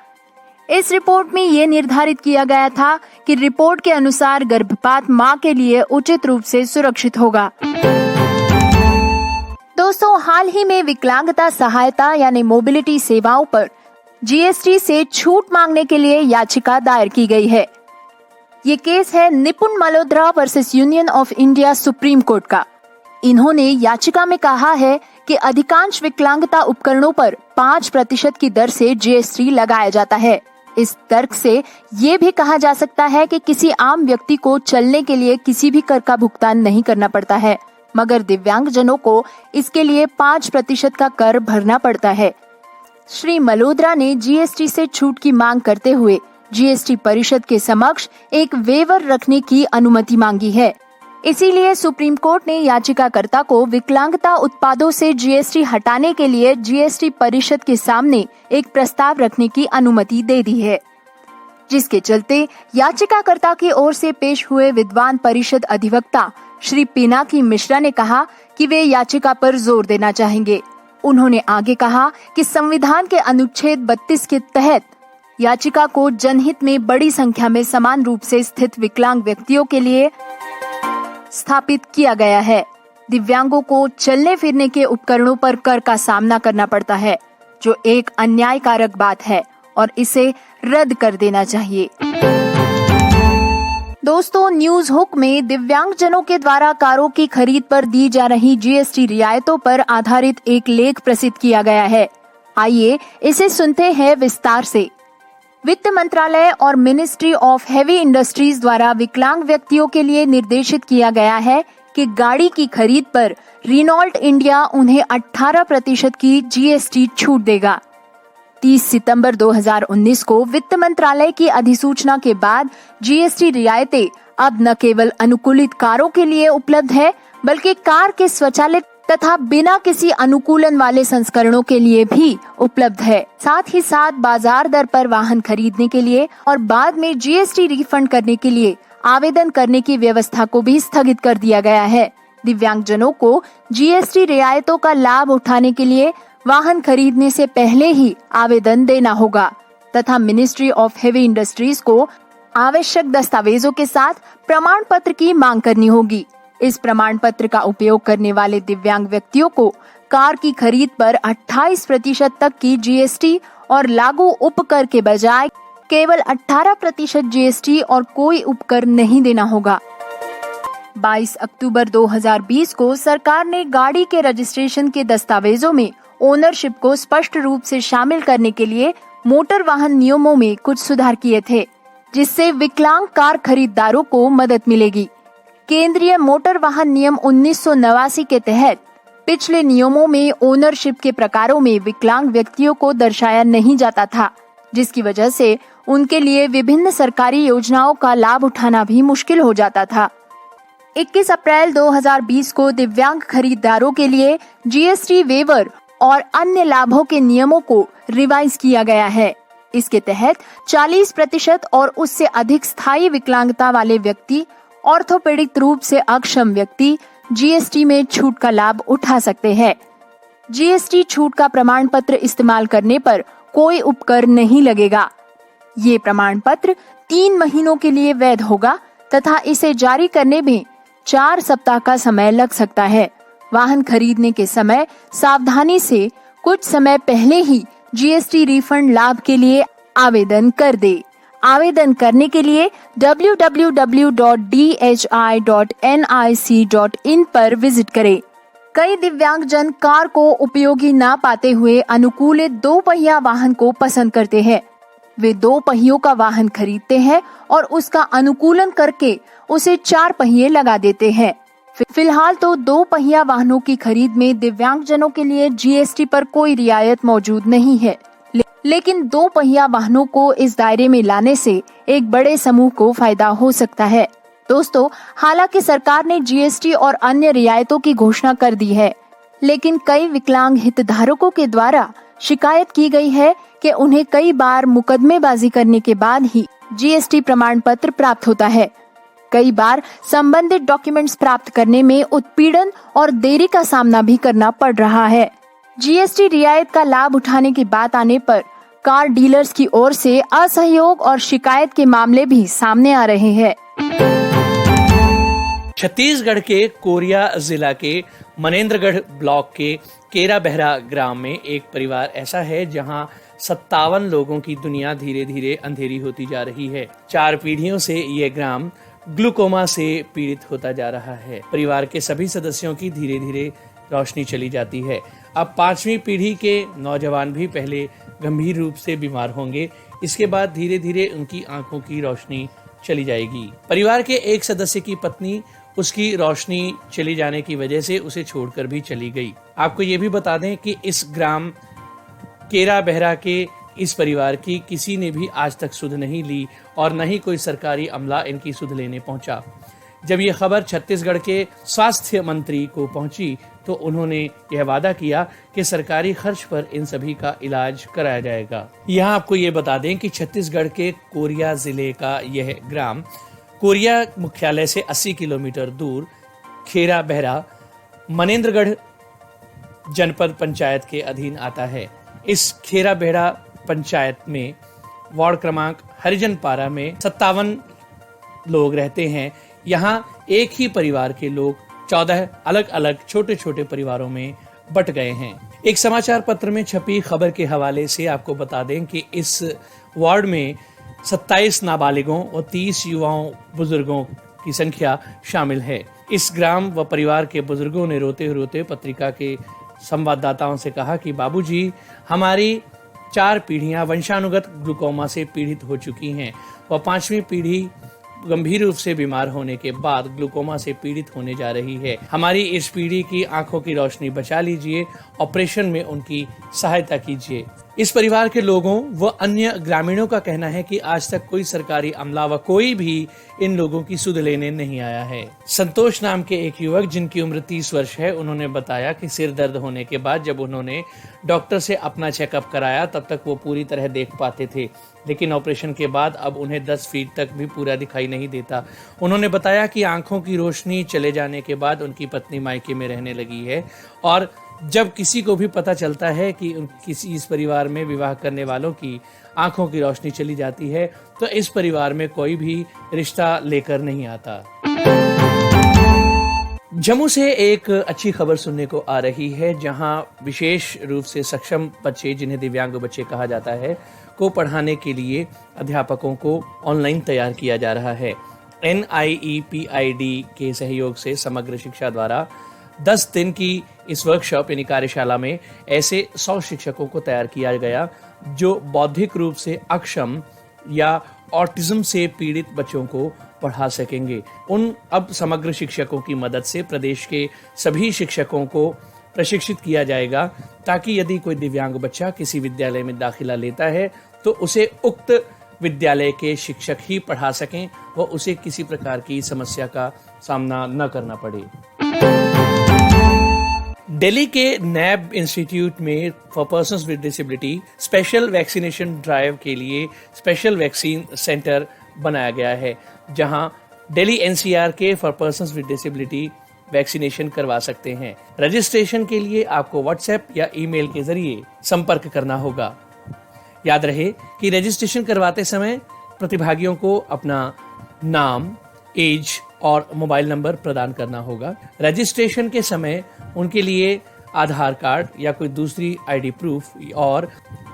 इस रिपोर्ट में ये निर्धारित किया गया था कि रिपोर्ट के अनुसार गर्भपात मां के लिए उचित रूप से सुरक्षित होगा। दोस्तों, हाल ही में विकलांगता सहायता यानी मोबिलिटी सेवाओं पर GST से छूट मांगने के लिए याचिका दायर की गई है। ये केस है निपुण Malhotra versus union of India supreme court का। इन्होंने याचिका में कहा है कि अधिकांश विकलांगता उपकरणों पर 5% की दर से GST लगाया जाता है। इस तर्क से ये भी कहा जा सकता है कि किसी आम व्यक्ति को चलने के लिए किसी भी कर का भुगतान नहीं करना पड़ता है, मगर दिव्यांगजनों को इसके लिए 5% का कर भरना पड़ता है। श्री मल्होत्रा ने GST से छूट की मांग करते हुए GST परिषद के समक्ष एक वेवर रखने की अनुमति मांगी है। इसीलिए सुप्रीम कोर्ट ने याचिकाकर्ता को विकलांगता उत्पादों से जीएसटी हटाने के लिए जीएसटी परिषद के सामने एक प्रस्ताव रखने की अनुमति दे दी है, जिसके चलते याचिकाकर्ता की ओर से पेश हुए विद्वान परिषद अधिवक्ता श्री पिनाकी मिश्रा ने कहा कि वे याचिका पर जोर देना चाहेंगे। उन्होंने आगे कहा कि संविधान के अनुच्छेद 32 के तहत याचिका को जनहित में बड़ी संख्या में समान रूप से स्थित विकलांग व्यक्तियों के लिए स्थापित किया गया है। दिव्यांगों को चलने फिरने के उपकरणों पर कर का सामना करना पड़ता है, जो एक अन्यायकारक बात है और इसे रद्द कर देना चाहिए। दोस्तों, न्यूज हुक में दिव्यांगजनों के द्वारा कारों की खरीद पर दी जा रही जीएसटी रियायतों पर आधारित एक लेख प्रसिद्ध किया गया है। आइए इसे सुनते हैं विस्तार से। वित्त मंत्रालय और मिनिस्ट्री ऑफ हेवी इंडस्ट्रीज द्वारा विकलांग व्यक्तियों के लिए निर्देशित किया गया है कि गाड़ी की खरीद पर रेनॉल्ट इंडिया उन्हें 18% की जीएसटी छूट देगा। 30 सितंबर 2019 को वित्त मंत्रालय की अधिसूचना के बाद जीएसटी रियायतें अब न केवल अनुकूलित कारों के लिए उपलब्ध है, बल्कि कार के स्वचालित तथा बिना किसी अनुकूलन वाले संस्करणों के लिए भी उपलब्ध है। साथ ही साथ बाजार दर पर वाहन खरीदने के लिए और बाद में जीएसटी रिफंड करने के लिए आवेदन करने की व्यवस्था को भी स्थगित कर दिया गया है। दिव्यांगजनों को जीएसटी रियायतों का लाभ उठाने के लिए वाहन खरीदने से पहले ही आवेदन देना होगा तथा मिनिस्ट्री ऑफ हेवी इंडस्ट्रीज को आवश्यक दस्तावेजों के साथ प्रमाण पत्र की मांग करनी होगी। इस प्रमाण पत्र का उपयोग करने वाले दिव्यांग व्यक्तियों को कार की खरीद पर 28% तक की जीएसटी और लागू उपकर के बजाय केवल 18% जीएसटी और कोई उपकर नहीं देना होगा। 22 अक्टूबर 2020 को सरकार ने गाड़ी के रजिस्ट्रेशन के दस्तावेजों में ओनरशिप को स्पष्ट रूप से शामिल करने के लिए मोटर वाहन नियमों में कुछ सुधार किए थे, जिससे विकलांग कार खरीदारों को मदद मिलेगी। केंद्रीय मोटर वाहन नियम 1989 के तहत पिछले नियमों में ओनरशिप के प्रकारों में विकलांग व्यक्तियों को दर्शाया नहीं जाता था, जिसकी वजह से उनके लिए विभिन्न सरकारी योजनाओं का लाभ उठाना भी मुश्किल हो जाता था। 21 अप्रैल 2020 को दिव्यांग खरीदारों के लिए जीएसटी वेवर और अन्य लाभों के नियमों को रिवाइज किया गया है। इसके तहत 40% और उससे अधिक स्थायी विकलांगता वाले व्यक्ति, ऑर्थोपेडिक रूप से अक्षम व्यक्ति जीएसटी में छूट का लाभ उठा सकते हैं। जीएसटी छूट का प्रमाण पत्र इस्तेमाल करने पर कोई उपकर नहीं लगेगा। ये प्रमाण पत्र 3 महीनों के लिए वैध होगा तथा इसे जारी करने में 4 सप्ताह का समय लग सकता है। वाहन खरीदने के समय सावधानी से कुछ समय पहले ही जीएसटी रिफंड लाभ के लिए आवेदन कर दे। आवेदन करने के लिए www.dhi.nic.in पर विजिट करें। कई दिव्यांगजन कार को उपयोगी ना पाते हुए अनुकूलित 2 पहिया वाहन को पसंद करते हैं। वे 2 पहियों का वाहन खरीदते हैं और उसका अनुकूलन करके उसे 4 पहिए लगा देते हैं। फिलहाल तो 2 पहिया वाहनों की खरीद में दिव्यांगजनों के लिए जीएसटी पर कोई रियायत मौजूद नहीं है, लेकिन 2 पहिया वाहनों को इस दायरे में लाने से एक बड़े समूह को फायदा हो सकता है। दोस्तों, हालांकि सरकार ने जीएसटी और अन्य रियायतों की घोषणा कर दी है, लेकिन कई विकलांग हितधारकों के द्वारा शिकायत की गई है कि उन्हें कई बार मुकदमेबाजी करने के बाद ही जीएसटी प्रमाण पत्र प्राप्त होता है। कई बार संबंधित डॉक्यूमेंट्स प्राप्त करने में उत्पीड़न और देरी का सामना भी करना पड़ रहा है। जीएसटी रियायत का लाभ उठाने की बात आने पर कार डीलर्स की ओर से असहयोग और शिकायत के मामले भी सामने आ रहे हैं। छत्तीसगढ़ के कोरिया जिला के मनेन्द्रगढ़ ब्लॉक के केरा बहरा ग्राम में एक परिवार ऐसा है जहां 57 लोगों की दुनिया धीरे धीरे अंधेरी होती जा रही है। 4 पीढ़ियों से ये ग्राम ग्लूकोमा से पीड़ित होता जा रहा है। परिवार के सभी सदस्यों की धीरे धीरे रोशनी चली जाती है। अब 5वीं पीढ़ी के नौजवान भी पहले गंभीर रूप से बीमार होंगे, इसके बाद धीरे धीरे उनकी आंखों की रोशनी चली जाएगी। परिवार के एक सदस्य की पत्नी उसकी रोशनी चली जाने की वजह से उसे छोड़कर भी चली गई। आपको ये भी बता दें कि इस ग्राम केरा बहरा के इस परिवार की किसी ने भी आज तक सुध नहीं ली और न ही कोई सरकारी अमला इनकी सुध लेने पहुंचा। जब ये खबर छत्तीसगढ़ के स्वास्थ्य मंत्री को पहुंची तो उन्होंने यह वादा किया कि सरकारी खर्च पर इन सभी का इलाज कराया जाएगा। यहाँ आपको ये बता दें कि छत्तीसगढ़ के कोरिया जिले का यह ग्राम कोरिया मुख्यालय से 80 किलोमीटर दूर खेरा बहरा मनेन्द्रगढ़ जनपद पंचायत के अधीन आता है। इस खेरा बहरा पंचायत में वार्ड क्रमांक हरिजनपारा में 57 लोग रहते हैं। यहाँ एक ही परिवार के लोग 14 अलग अलग छोटे छोटे परिवारों में बट गए हैं। एक समाचार पत्र में छपी खबर के हवाले से आपको बता दें कि इस वार्ड में 27 नाबालिगों और 30 युवाओं बुजुर्गों की संख्या शामिल है। इस ग्राम व परिवार के बुजुर्गों ने रोते रोते पत्रिका के संवाददाताओं से कहा कि बाबूजी, हमारी 4 पीढ़ियां वंशानुगत ग्लूकोमा से पीड़ित हो चुकी हैं व 5वीं पीढ़ी गंभीर रूप से बीमार होने के बाद ग्लूकोमा से पीड़ित होने जा रही है। हमारी इस पीढ़ी की आंखों की रोशनी बचा लीजिए, ऑपरेशन में उनकी सहायता कीजिए। इस परिवार के लोगों व अन्य ग्रामीणों का कहना है कि आज तक कोई सरकारी अमला व कोई भी इन लोगों की सुध लेने नहीं आया है। संतोष नाम के एक युवक जिनकी उम्र 30 वर्ष है, उन्होंने बताया कि सिर दर्द होने के बाद जब उन्होंने डॉक्टर से अपना चेकअप कराया तब तक वो पूरी तरह देख पाते थे, लेकिन ऑपरेशन के बाद अब उन्हें 10 फीट तक भी पूरा दिखाई नहीं देता। उन्होंने बताया कि आंखों की रोशनी चले जाने के बाद उनकी पत्नी मायके में रहने लगी है और जब किसी को भी पता चलता है कि किसी इस परिवार में विवाह करने वालों की आंखों की रोशनी चली जाती है तो इस परिवार में कोई भी रिश्ता लेकर नहीं आता। जम्मू से एक अच्छी खबर सुनने को आ रही है, जहां विशेष रूप से सक्षम बच्चे, जिन्हें दिव्यांग बच्चे कहा जाता है, को पढ़ाने के लिए अध्यापकों को ऑनलाइन तैयार किया जा रहा है। NIEPID के सहयोग से समग्र शिक्षा द्वारा 10 दिन की इस वर्कशॉप यानी कार्यशाला में ऐसे 100 शिक्षकों को तैयार किया गया जो बौद्धिक रूप से अक्षम या ऑटिज्म से पीड़ित बच्चों को पढ़ा सकेंगे। अब समग्र शिक्षकों की मदद से प्रदेश के सभी शिक्षकों को प्रशिक्षित किया जाएगा ताकि यदि कोई दिव्यांग बच्चा किसी विद्यालय में दाखिला लेता है तो उसे उक्त विद्यालय के शिक्षक ही पढ़ा सकें व उसे किसी प्रकार की समस्या का सामना न करना पड़े। दिल्ली के नैब इंस्टीट्यूट में for persons with disability special vaccination drive के लिए स्पेशल वैक्सीन सेंटर बनाया गया है, जहां दिल्ली NCR के for persons with disability vaccination करवा सकते हैं। रजिस्ट्रेशन के लिए आपको व्हाट्सएप या ईमेल के जरिए संपर्क करना होगा। याद रहे कि रजिस्ट्रेशन करवाते समय प्रतिभागियों को अपना नाम, एज और मोबाइल नंबर प्रदान करना होगा। रजिस्ट्रेशन के समय उनके लिए आधार कार्ड या कोई दूसरी आईडी प्रूफ और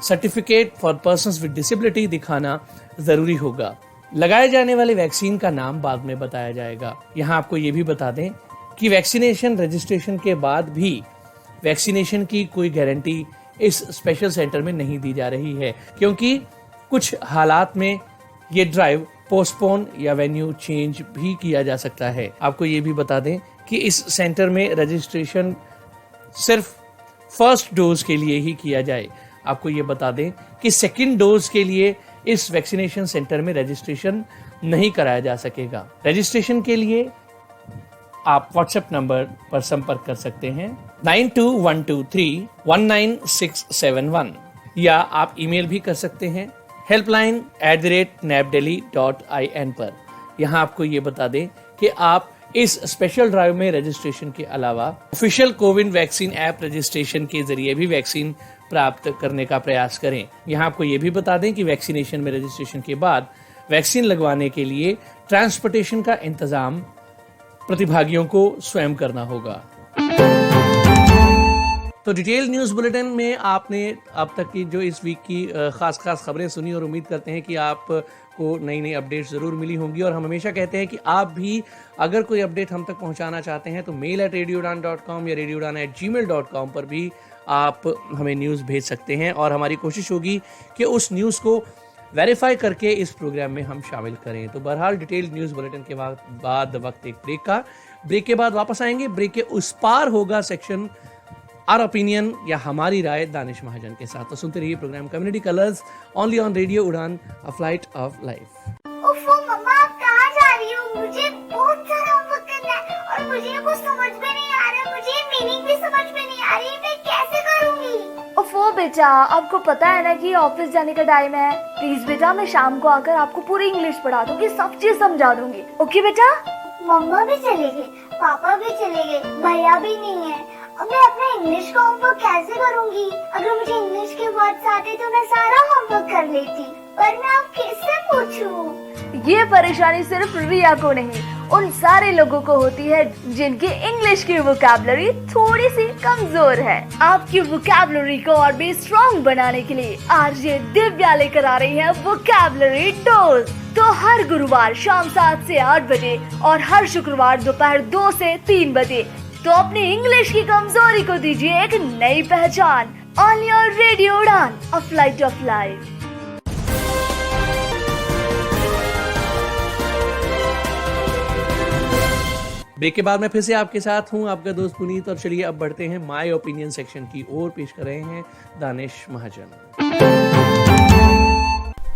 certificate for persons with disability दिखाना जरूरी होगा। लगाए जाने वाले वैक्सीन का नाम बाद में बताया जाएगा। यहाँ आपको ये भी बता दें कि वैक्सीनेशन रजिस्ट्रेशन के बाद भी वैक्सीनेशन की कोई गारंटी इस स्पेशल सेंटर में नहीं दी जा रही है, क्योंकि कुछ हालात में ये ड्राइव पोस्टपोन या वेन्यू चेंज भी किया जा सकता है। आपको ये भी बता दें कि इस सेंटर में रजिस्ट्रेशन सिर्फ फर्स्ट डोज के लिए ही किया जाए। आपको ये बता दें कि सेकंड डोज के लिए इस वैक्सीनेशन सेंटर में रजिस्ट्रेशन नहीं कराया जा सकेगा। रजिस्ट्रेशन के लिए आप व्हाट्सएप नंबर पर संपर्क कर सकते हैं 9212319671 या आप ईमेल भी कर सकते हैं helpline@napdelhi.in पर। यहाँ आपको ये बता दें कि आप इस स्पेशल ड्राइव में रजिस्ट्रेशन के अलावा official CoWIN vaccine app registration के जरिए भी वैक्सीन प्राप्त करने का प्रयास करें। यहाँ आपको ये भी बता दें कि वैक्सीनेशन में रजिस्ट्रेशन के बाद वैक्सीन लगवाने के लिए ट्रांसपोर्टेशन का इंतजाम प्रतिभागियों को स्वयं करना होगा। तो डिटेल न्यूज़ बुलेटिन में आपने अब तक की जो इस वीक की खास खबरें सुनी और उम्मीद करते हैं कि आपको नई नई अपडेट्स ज़रूर मिली होंगी। और हम हमेशा कहते हैं कि आप भी अगर कोई अपडेट हम तक पहुंचाना चाहते हैं तो mail@radioudan.com या radioudan@gmail.com पर भी आप हमें न्यूज़ भेज सकते हैं और हमारी कोशिश होगी कि उस न्यूज़ को वेरीफाई करके इस प्रोग्राम में हम शामिल करें। तो बहरहाल डिटेल न्यूज़ बुलेटिन के बाद वक्त एक ब्रेक के बाद वापस आएंगे। ब्रेक के उस पार होगा सेक्शन आवर ओपिनियन या हमारी राय दानिश महाजन के साथ। तो सुनते रहिए programme community colours only on radio Udan, a flight of life. ओफो मम्मा, आप कहाँ जा रही हो? मुझे बहुत सारा मीनिंग भी समझ में नहीं आ रही, मैं कैसे करूँगी? ओफो बेटा, आपको पता है ना कि ऑफिस जाने का टाइम है। प्लीज बेटा, मैं शाम को आकर आपको पूरी इंग्लिश पढ़ा दूंगी, सब चीज समझा दूंगी। ओके बेटा? मम्मा भी चले गए, पापा भी चले गए, भैया भी नहीं है। अब मैं अपना इंग्लिश का होमवर्क कैसे करूँगी? अगर मुझे इंग्लिश के वर्ड्स आते तो मैं सारा होमवर्क कर लेती, पर मैं अब किससे पूछूं? ये परेशानी सिर्फ रिया को नहीं, उन सारे लोगों को होती है जिनकी इंग्लिश की वोकैबुलरी थोड़ी सी कमजोर है। आपकी वोकैबुलरी को और भी स्ट्रॉन्ग बनाने के लिए आज ये दिव्या लेकर आ रही है वोकैबुलरी डोज। तो हर गुरुवार शाम 7 से 8 बजे और हर शुक्रवार दोपहर 2 से 3 बजे तो अपनी इंग्लिश की कमजोरी को दीजिए एक नई पहचान। On your radio Udan, a flight of life. Break के बाद मैं फिर से आपके साथ हूं, आपका दोस्त पुनीत। और चलिए अब बढ़ते हैं माय ओपिनियन सेक्शन की ओर। पेश कर रहे हैं दानिश महाजन।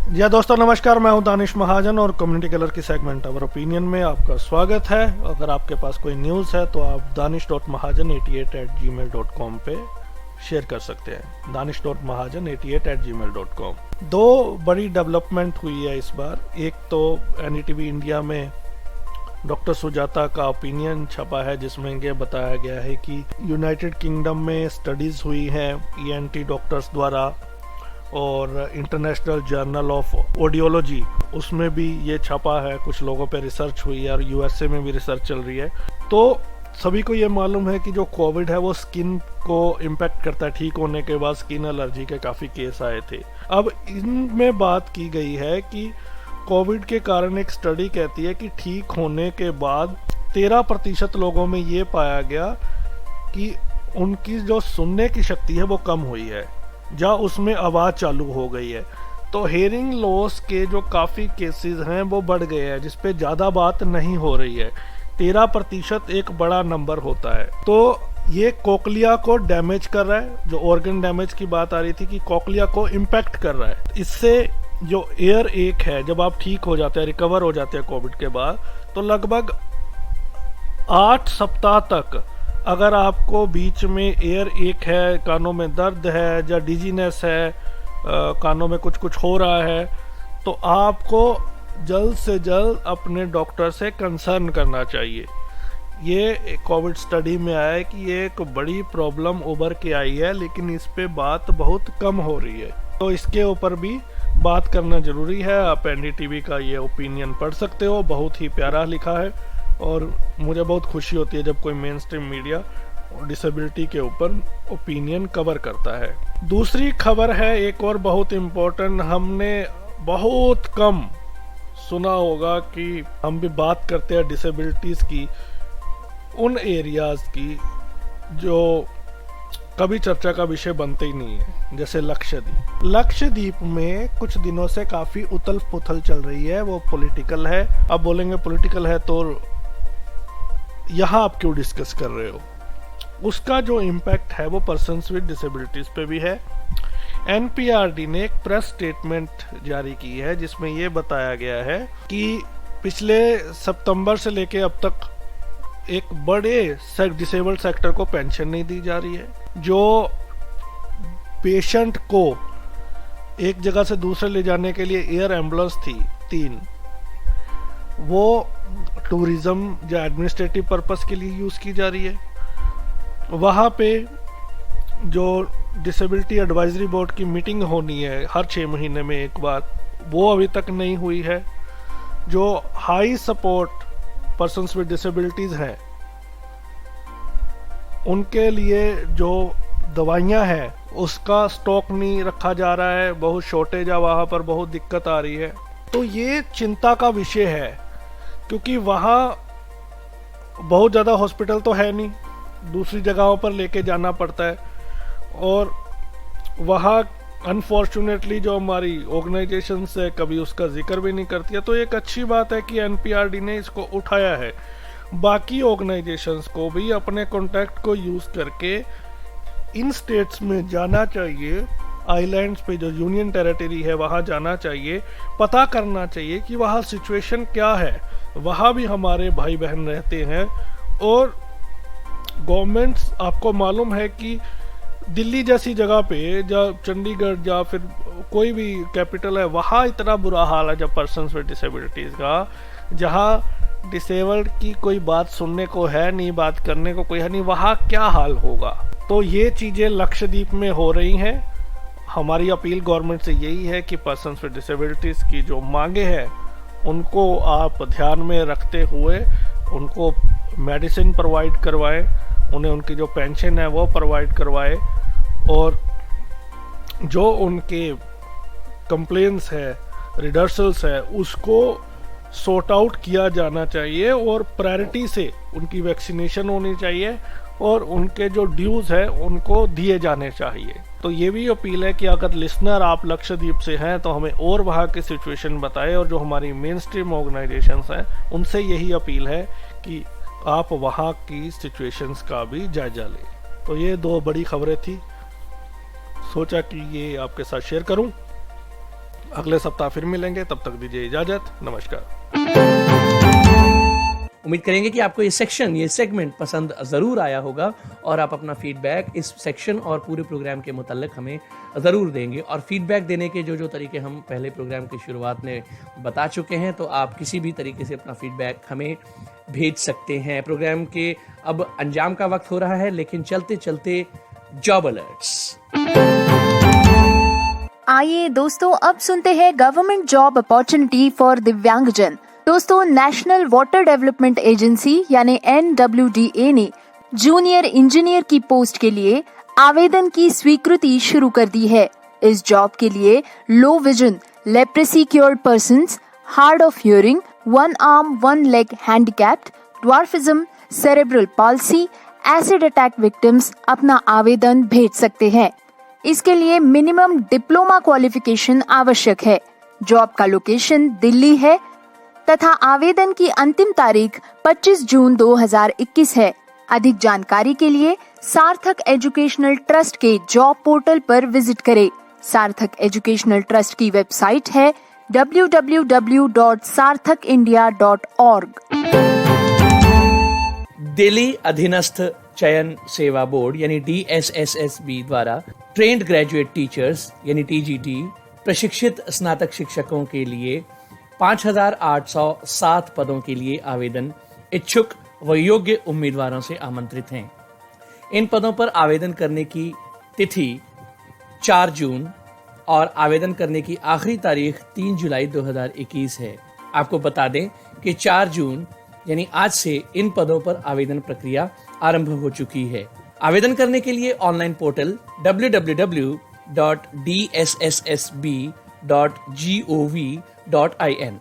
जी दोस्तों नमस्कार, मैं हूं दानिश महाजन और कम्युनिटी कलर की सेगमेंट अवर ओपिनियन में आपका स्वागत है। अगर आपके पास कोई न्यूज़ है तो आप danish.mahajan88@gmail.com पे शेयर कर सकते हैं। danish.mahajan88@gmail.com। दो बड़ी डेवलपमेंट हुई है इस बार। एक तो एनडीटीवी इंडिया में डॉक्टर सुजाता का ओपिनियन छपा है जिसमें ये बताया गया है कि यूनाइटेड किंगडम में स्टडीज हुई हैं ईएनटी डॉक्टर्स द्वारा, और इंटरनेशनल जर्नल ऑफ ऑडियोलॉजी उसमें भी ये छपा है। कुछ लोगों पे रिसर्च हुई है और यूएसए में भी रिसर्च चल रही है। तो सभी को ये मालूम है कि जो कोविड है वो स्किन को इम्पैक्ट करता है। ठीक होने के बाद स्किन एलर्जी के काफ़ी केस आए थे। अब इनमें बात की गई है कि कोविड के कारण एक स्टडी कहती है कि ठीक होने के बाद 13% लोगों में ये पाया गया कि उनकी जो सुनने की शक्ति है वो कम हुई है, या उसमें आवाज़ चालू हो गई है। तो हेयरिंग लॉस के जो काफ़ी केसेस हैं वो बढ़ गए हैं, जिस पे ज़्यादा बात नहीं हो रही है। 13% एक बड़ा नंबर होता है। तो ये कोक्लिया को डैमेज कर रहा है। जो ऑर्गन डैमेज की बात आ रही थी कि कोक्लिया को इम्पैक्ट कर रहा है। इससे जो एयर एक है, जब आप ठीक हो जाते हैं, रिकवर हो जाते हैं कोविड के बाद, तो लगभग 8 सप्ताह तक अगर आपको बीच में एयर एक है, कानों में दर्द है या डिजीनेस है, कानों में कुछ हो रहा है, तो आपको जल्द से जल्द अपने डॉक्टर से कंसर्न करना चाहिए। ये कोविड स्टडी में आया है कि ये एक बड़ी प्रॉब्लम उभर के आई है, लेकिन इस पे बात बहुत कम हो रही है। तो इसके ऊपर भी बात करना ज़रूरी है। आप एनडीटीवी का ये ओपिनियन पढ़ सकते हो, बहुत ही प्यारा लिखा है और मुझे बहुत खुशी होती है जब कोई मेन स्ट्रीम मीडिया डिसेबिलिटी के ऊपर ओपिनियन कवर करता है। दूसरी खबर है एक और बहुत इम्पोर्टेंट। हमने बहुत कम सुना होगा कि हम भी बात करते हैं डिसेबिलिटीज़ की, उन एरियाज़ की जो कभी चर्चा का विषय बनते ही नहीं है, जैसे लक्षद्वीप। लक्षद्वीप में कुछ दिनों से काफ़ी उथल पुथल चल रही है, वो पॉलिटिकल है। अब बोलेंगे पॉलिटिकल है तो यहाँ आप क्यों डिस्कस कर रहे हो? उसका जो इम्पैक्ट है वो पर्सन्स विद डिसेबिलिटीज़ पे भी है। एनपीआरडी ने एक प्रेस स्टेटमेंट जारी की है जिसमें ये बताया गया है कि पिछले सितंबर से लेके अब तक एक बड़े डिसेबल्ड सेक्टर को पेंशन नहीं दी जा रही है। जो पेशेंट को एक जगह से दूसरे ले जाने के लिए एयर एम्बुलेंस थी 3, वो टूरिज्म या एडमिनिस्ट्रेटिव पर्पस के लिए यूज़ की जा रही है। वहाँ पे जो डिसेबिलिटी एडवाइजरी बोर्ड की मीटिंग होनी है हर 6 महीने में एक बार, वो अभी तक नहीं हुई है। जो high support persons with disabilities हैं उनके लिए जो दवाइयाँ हैं उसका स्टॉक नहीं रखा जा रहा है, बहुत शॉर्टेज है, वहाँ पर बहुत दिक्कत आ रही है। तो ये चिंता का विषय है क्योंकि वहाँ बहुत ज़्यादा हॉस्पिटल तो है नहीं, दूसरी जगहों पर लेके जाना पड़ता है। और वहाँ अनफॉर्चुनेटली जो हमारी ऑर्गेनाइजेशंस है कभी उसका जिक्र भी नहीं करती है। तो एक अच्छी बात है कि एनपीआरडी ने इसको उठाया है। बाकी ऑर्गेनाइजेशंस को भी अपने कॉन्टैक्ट को यूज़ करके इन स्टेट्स में जाना चाहिए, आइलैंड्स पे जो यूनियन टेरिटरी है वहाँ जाना चाहिए, पता करना चाहिए कि वहाँ सिचुएशन क्या है। वहाँ भी हमारे भाई बहन रहते हैं और गवर्नमेंट्स, आपको मालूम है कि दिल्ली जैसी जगह पे, जब चंडीगढ़ या फिर कोई भी कैपिटल है, वहाँ इतना बुरा हाल है जब पर्सन्स विद डिसेबिलिटीज़ का, जहाँ डिसेबल्ड की कोई बात सुनने को है नहीं, बात करने को कोई है नहीं, वहाँ क्या हाल होगा। तो ये चीज़ें लक्षद्वीप में हो रही हैं। हमारी अपील गवर्नमेंट से यही है कि पर्सन्स विद डिसेबिलिटीज़ की जो मांगे हैं उनको आप ध्यान में रखते हुए उनको मेडिसिन प्रोवाइड करवाएं, उन्हें उनकी जो पेंशन है वो प्रोवाइड करवाएं, और जो उनके कंप्लेंट्स है, रिडर्सल्स है, उसको सॉर्ट आउट किया जाना चाहिए, और प्रायोरिटी से उनकी वैक्सीनेशन होनी चाहिए, और उनके जो ड्यूज़ है उनको दिए जाने चाहिए। तो ये भी अपील है कि अगर लिसनर आप लक्षद्वीप से हैं तो हमें और वहाँ की सिचुएशन बताएं, और जो हमारी मेन स्ट्रीम ऑर्गेनाइजेशंस हैं उनसे यही अपील है कि आप वहाँ की सिचुएशंस का भी जायजा लें। तो ये 2 बड़ी खबरें थी, सोचा कि ये आपके साथ शेयर करूं। अगले सप्ताह फिर मिलेंगे, तब तक दीजिए इजाजत, नमस्कार। उम्मीद करेंगे कि आपको ये सेगमेंट पसंद ज़रूर आया होगा, और आप अपना फीडबैक इस सेक्शन और पूरे प्रोग्राम के मुताल्लिक हमें ज़रूर देंगे। और फीडबैक देने के जो तरीके हम पहले प्रोग्राम की शुरुआत में बता चुके हैं, तो आप किसी भी तरीके से अपना फीडबैक हमें भेज सकते हैं। प्रोग्राम के अब अंजाम का वक्त हो रहा है, लेकिन चलते चलते जॉब अलर्ट्स। आइए दोस्तों, अब सुनते हैं गवर्नमेंट जॉब अपॉर्चुनिटी फॉर दिव्यांगजन। दोस्तों, नेशनल वाटर डेवलपमेंट एजेंसी यानी NWDA ने जूनियर इंजीनियर की पोस्ट के लिए आवेदन की स्वीकृति शुरू कर दी है। इस जॉब के लिए low vision, leprosy cured persons, hard of hearing, 1 arm 1 leg handicapped, dwarfism, cerebral palsy, acid attack victims अपना आवेदन भेज सकते हैं। इसके लिए मिनिमम डिप्लोमा क्वालिफिकेशन आवश्यक है। जॉब का लोकेशन दिल्ली है तथा आवेदन की अंतिम तारीख 25 जून 2021 है। अधिक जानकारी के लिए सार्थक एजुकेशनल ट्रस्ट के जॉब पोर्टल पर विजिट करें। सार्थक एजुकेशनल ट्रस्ट की वेबसाइट है www.sarthakindia.org। दिल्ली अधीनस्थ चयन सेवा बोर्ड यानी DSSSB द्वारा ट्रेंड ग्रेजुएट टीचर्स यानी TGT प्रशिक्षित स्नातक शिक्षकों के लिए 5,807 पदों के लिए आवेदन इच्छुक व योग्य उम्मीदवारों से आमंत्रित हैं। इन पदों पर आवेदन करने की तिथि 4 जून और आवेदन करने की आखिरी तारीख 3 जुलाई 2021 है। आपको बता दें कि 4 जून यानी आज से इन पदों पर आवेदन प्रक्रिया आरंभ हो चुकी है। आवेदन करने के लिए ऑनलाइन पोर्टल www.dssSB.gov.in।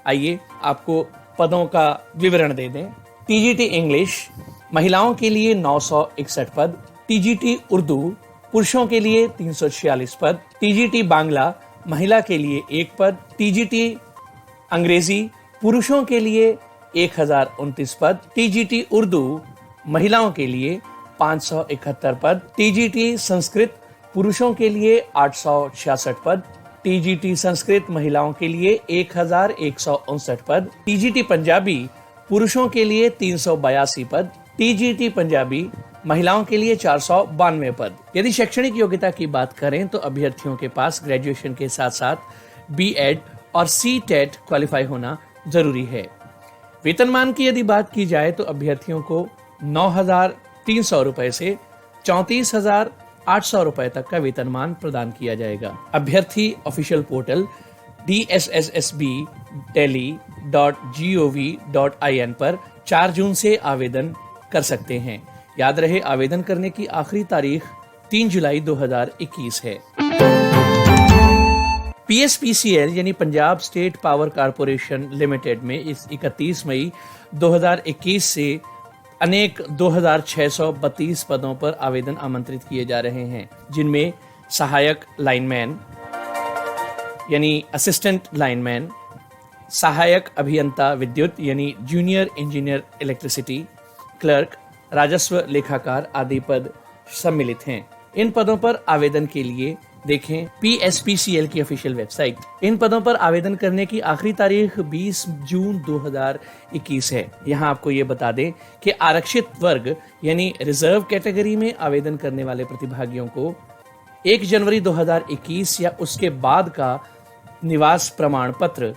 आइए आपको पदों का विवरण दे दें। TGT इंग्लिश महिलाओं के लिए 961 पद, TGT उर्दू पुरुषों के लिए 346 पद, TGT बांग्ला महिला के लिए 1 पद, TGT अंग्रेजी पुरुषों के लिए 1029 पद, TGT उर्दू महिलाओं के लिए 571 पद, TGT संस्कृत पुरुषों के लिए 866 पद, TGT संस्कृत महिलाओं के लिए 1159 पद, TGT पंजाबी पुरुषों के लिए 382 पद, TGT पंजाबी महिलाओं के लिए 492 पद। यदि शैक्षणिक योग्यता की बात करें तो अभ्यर्थियों के पास ग्रेजुएशन के साथ साथ B.Ed और C.TET क्वालिफाई होना जरूरी है। वेतनमान की यदि बात की जाए तो अभ्यर्थियों को 9,300 रुपए से 34,800 रुपए तक का वेतनमान प्रदान किया जाएगा। अभ्यर्थी ऑफिशियल पोर्टल dssSB.delhi.gov.in पर 4 जून से आवेदन कर सकते हैं। याद रहे, आवेदन करने की आखिरी तारीख 3 जुलाई 2021 है। PSPCL यानी Punjab state power corporation limited में इस 31 मई 2021 से अनेक 2,632 पदों पर आवेदन आमंत्रित किए जा रहे हैं, जिनमें सहायक लाइनमैन यानी असिस्टेंट लाइनमैन, सहायक अभियंता विद्युत यानी जूनियर इंजीनियर इलेक्ट्रिसिटी, क्लर्क, राजस्व लेखाकार आदि पद सम्मिलित हैं। इन पदों पर आवेदन के लिए देखें PSPCL की ऑफिशियल वेबसाइट। इन पदों पर आवेदन करने की आखिरी तारीख 20 जून 2021 है। यहाँ आपको ये बता दें कि आरक्षित वर्ग यानी रिजर्व कैटेगरी में आवेदन करने वाले प्रतिभागियों को 1 जनवरी 2021 या उसके बाद का निवास प्रमाण पत्र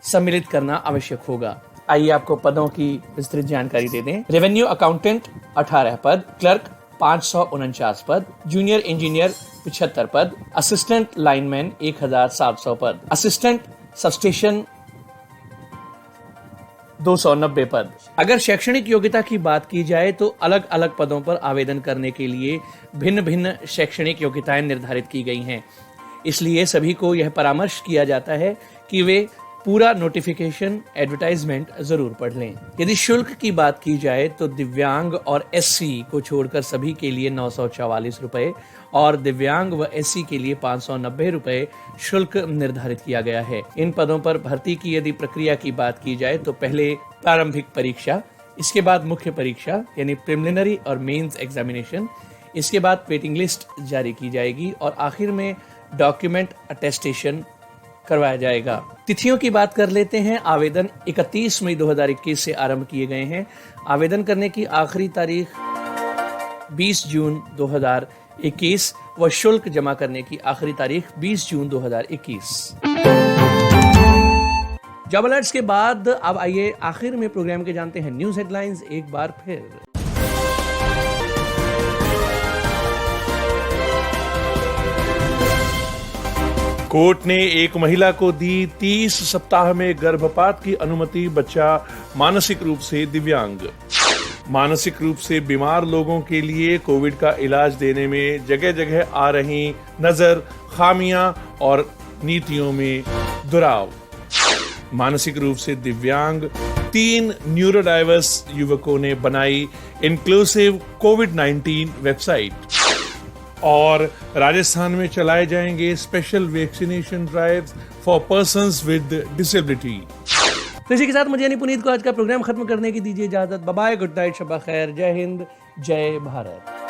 सम्मिलित करना आवश्यक होगा। आइए आपको पदों की विस्तृत जानकारी दे दें। रेवेन्यू अकाउंटेंट 18 पद, क्लर्क 549 पद, जूनियर इंजीनियर 75 पद, असिस्टेंट लाइनमैन 1700 पद, असिस्टेंट सबस्टेशन 290 पद। अगर शैक्षणिक योग्यता की बात की जाए तो अलग अलग पदों पर आवेदन करने के लिए भिन्न भिन्न शैक्षणिक योग्यताएं निर्धारित की गई हैं। इसलिए सभी को यह परामर्श किया जाता है कि वे पूरा नोटिफिकेशन एडवर्टाइजमेंट जरूर पढ़ लें। यदि शुल्क की बात की जाए तो दिव्यांग और SC को छोड़कर सभी के लिए 944 रुपए और दिव्यांग व SC के लिए 590 रुपए शुल्क निर्धारित किया गया है। इन पदों पर भर्ती की यदि प्रक्रिया की बात की जाए तो पहले प्रारंभिक परीक्षा, इसके बाद मुख्य परीक्षा यानी प्रिलिमिनरी और मेंस एग्जामिनेशन, इसके बाद वेटिंग लिस्ट जारी की जाएगी और आखिर में डॉक्यूमेंट अटेस्टेशन करवाया जाएगा। तिथियों की बात कर लेते हैं। आवेदन 31 मई 2021 से आरंभ किए गए हैं। आवेदन करने की आखिरी तारीख 20 जून 2021 व शुल्क जमा करने की आखिरी तारीख 20 जून 2021। जॉब अलर्ट्स के बाद अब आइए आखिर में प्रोग्राम के जानते हैं न्यूज हेडलाइंस एक बार फिर। कोर्ट ने एक महिला को दी 30 सप्ताह में गर्भपात की अनुमति, बच्चा मानसिक रूप से दिव्यांग। मानसिक रूप से बीमार लोगों के लिए कोविड का इलाज देने में जगह जगह आ रही नजर खामियां और नीतियों में दुराव। मानसिक रूप से दिव्यांग 3 न्यूरोडाइवर्स युवकों ने बनाई इंक्लूसिव कोविड-19 वेबसाइट। और राजस्थान में चलाए जाएंगे special vaccination drives for persons with disability. तो इसी के साथ मुझे यानी पुनीत को आज का प्रोग्राम खत्म करने की दीजिए इजाजत। बाय बाय, गुड नाइट, शब्बा खैर, जय हिंद, जय भारत।